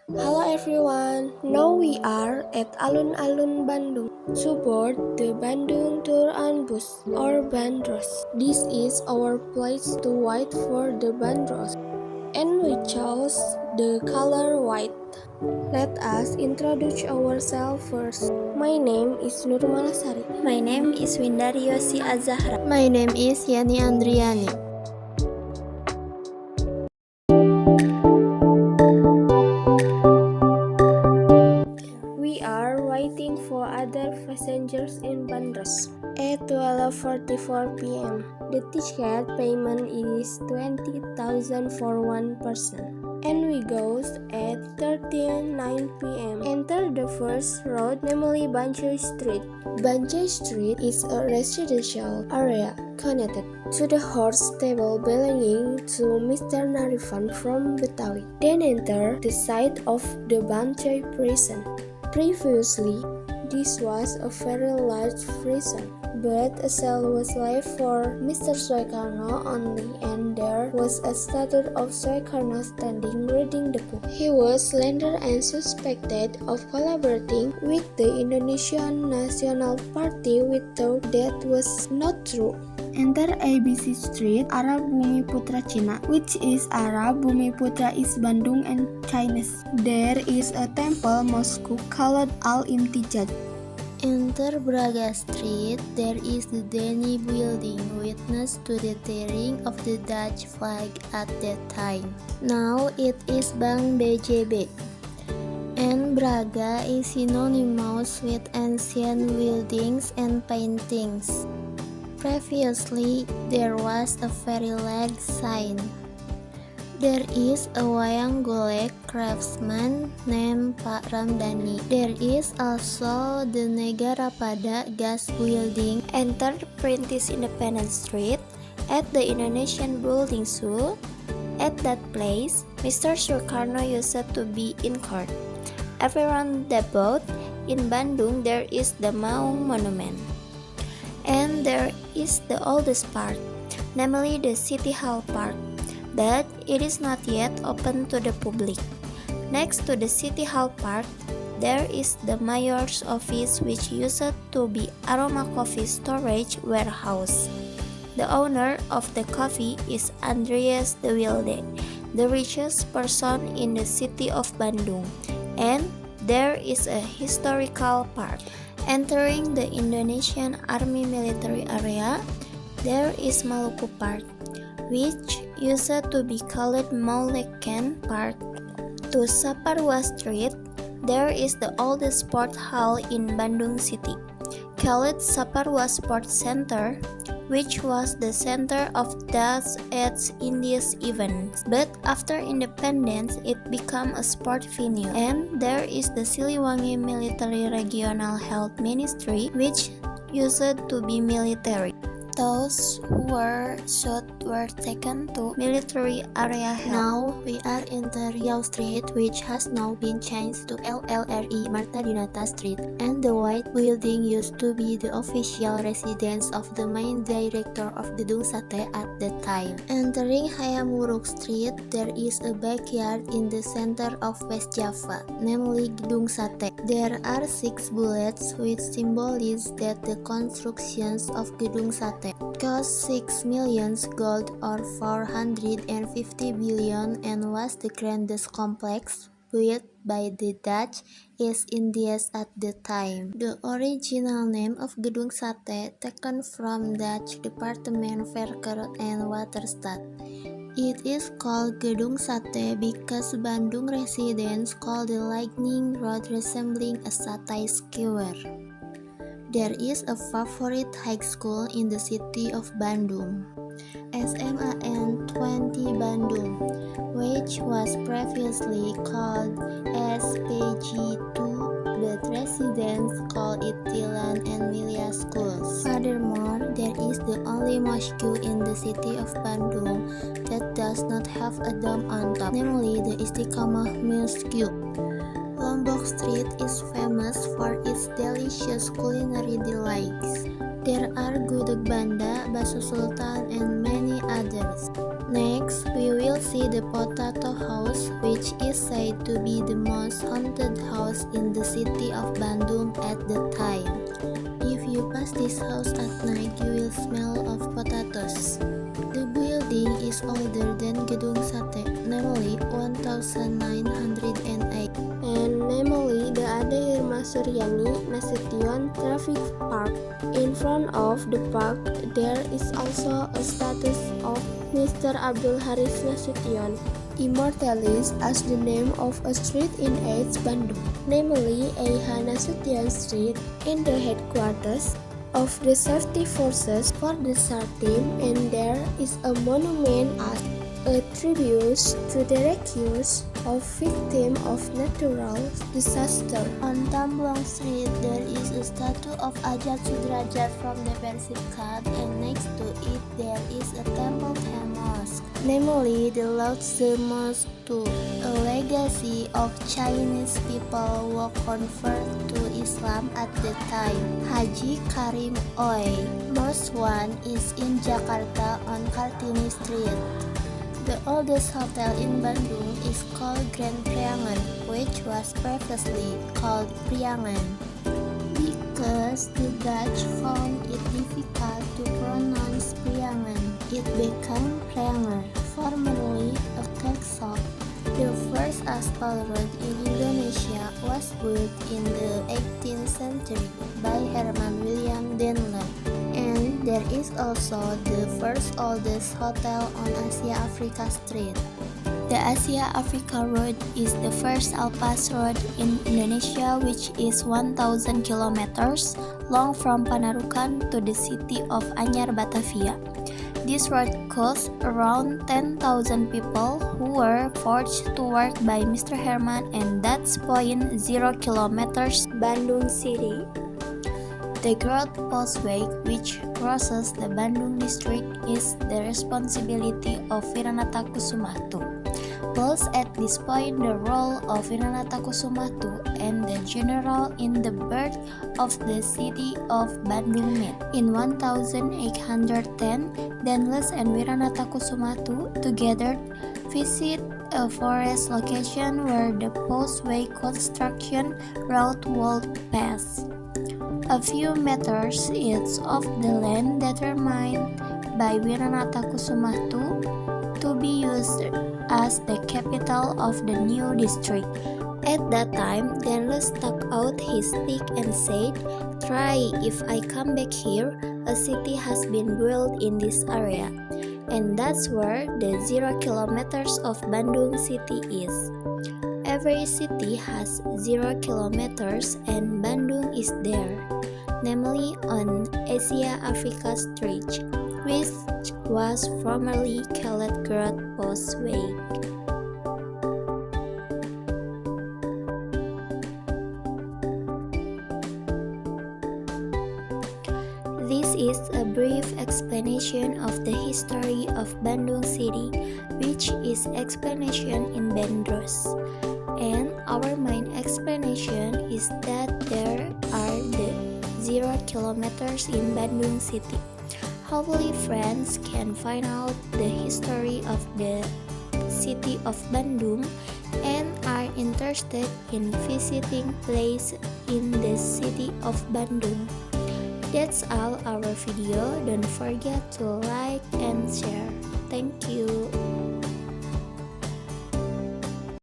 Hello everyone, now we are at Alun-Alun Bandung to board the Bandung Tour and Bus or Bandros. This is our place to wait for the Bandros and we chose the color white. Let us introduce ourselves first. My name is Nurmalasari. My name is Windari Yosi Azahra. My name is Yani Andriani. We are waiting for other passengers in Bandros at 12:44 p.m. The ticket payment is 20,000 for one person. And we goes at 13:09 p.m. Enter the first road, namely Banjai Street. Banjai Street is a residential area connected to the horse stable belonging to Mr. Narifan from Betawi. Then enter the site of the Banjai prison. Previously, this was a very large prison, but a cell was left for Mr. Soekarno only, and there was a statue of Soekarno standing reading the book. He was slandered and suspected of collaborating with the Indonesian National Party, which thought that was not true. Enter ABC Street, arah Bumi Putra Cina, which is arah Bumi Putra is Bandung and Chinese. There is a temple mosque called Al-Imtijaj. Enter Braga Street. There is the Denny building, witness to the tearing of the Dutch flag at that time. Now it is Bank BJB. And Braga is synonymous with ancient buildings and paintings. Previously, there was a very large sign. There is a wayang golek craftsman named Pak Ramdhani. There is also the Negarapada gas building. Enter Perintis Independence Street at the Indonesian Building Zoo. At that place, Mr. Soekarno used to be in court. Every roundabout in Bandung there is the Maung Monument. And there is the oldest part, namely the City Hall Park, but it is not yet open to the public. Next to the City Hall Park, there is the Mayor's office, which used to be Aroma Coffee storage warehouse. The owner of the coffee is Andreas de Wilde, the richest person in the city of Bandung, and there is a historical park. Entering the Indonesian Army military area, there is Maluku Park, which used to be called Maulekan Park. To Saparua Street, there is the oldest sport hall in Bandung City, called Saparua Sports Center, which was the center of Dutch East Indies events. But after independence, it became a sport venue. And there is the Siliwangi Military Regional Health Ministry, which used to be military. Those who were shot were taken to military area health. Now we are in the Riau Street, which has now been changed to LLRI Marta Dinata Street, and the white building used to be the official residence of the main director of Gedung Sate at that time. Entering Hayam Wuruk Street, there is a backyard in the center of West Java, namely Gedung Sate. There are 6 bullets, which symbolize that the constructions of Gedung Sate cost 6 million gold or 450 billion and was the grandest complex built by the Dutch East Indies at the time. The original name of Gedung Sate taken from Dutch Department Verkeer and Waterstaat. It is called Gedung Sate because Bandung residents call the Lightning Road resembling a satay skewer. There is a favorite high school in the city of Bandung, SMAN 20 Bandung, which was previously called SPG2, but residents call it Dilan and Milia schools. Furthermore, there is the only mosque in the city of Bandung that does not have a dome on top, namely the Istiqamah Mosque. Lombok Street is famous for its delicious culinary delights. There are gudeg banda, bakso sultan, and many others. Next, we will see the Potato House, which is said to be the most haunted house in the city of Bandung at the time. If you pass this house at night, you will smell of potatoes. The building is older than Gedung Sate, namely 1908. And namely the Ade Irma Suryani Nasution Traffic Park. In front of the park, there is also a statue of Mr. Abdul Haris Nasution, immortalized as the name of a street in East Bandung, namely A.H. Nasution Street, in the headquarters of the safety forces for the SAR team, and there is a monument as a tribute to the rescuers of victims of natural disaster. On Tamblong Street, there is a statue of Ajat Sudrajat from the Persib Club, and next to it there is a temple mosque, namely the Lao-Tzu Mosque II, a legacy of Chinese people who converted to Islam at the time. Haji Karim Oi. Most one is in Jakarta on Kartini Street. The oldest hotel in Bandung is called Grand Priangan, which was previously called Priangan. Because the Dutch found it difficult to pronounce Priangan, it became Prianger, formerly a cake shop. The first asphalt road in Indonesia was built in the 18th century by Herman William Denler. And there is also the first oldest hotel on Asia Africa Street. The Asia Africa Road is the first Alpas road in Indonesia, which is 1,000 kilometers long from Panarukan to the city of Anyar, Batavia. This road cost around 10,000 people who were forced to work by Mr. Herman, and that's 0 kilometers Bandung City. The Growth Postway, which crosses the Bandung district, is the responsibility of Wiranata Kusuma II. Plus, at this point, the role of Wiranata Kusuma II and the general in the birth of the city of Bandung met. In 1810, Denles and Wiranata Kusuma II together visit a forest location where the postway construction route would pass. A few meters east of the land determined by Wiranata Kusuma II to be used as the capital of the new district. At that time, Denles stuck out his stick and said, "Try if I come back here, a city has been built in this area." And that's where the 0 kilometers of Bandung city is. Every city has 0 kilometers and Bandung is there, namely on Asia Africa Street, which was formerly called Growth Postway. This is a brief explanation of the history of Bandung City, which is explanation in Bandros. And our main explanation is that there are the 0 kilometers in Bandung City. Hopefully friends can find out the history of the city of Bandung and are interested in visiting place in the city of Bandung. That's all our video. Don't forget to like and share. Thank you.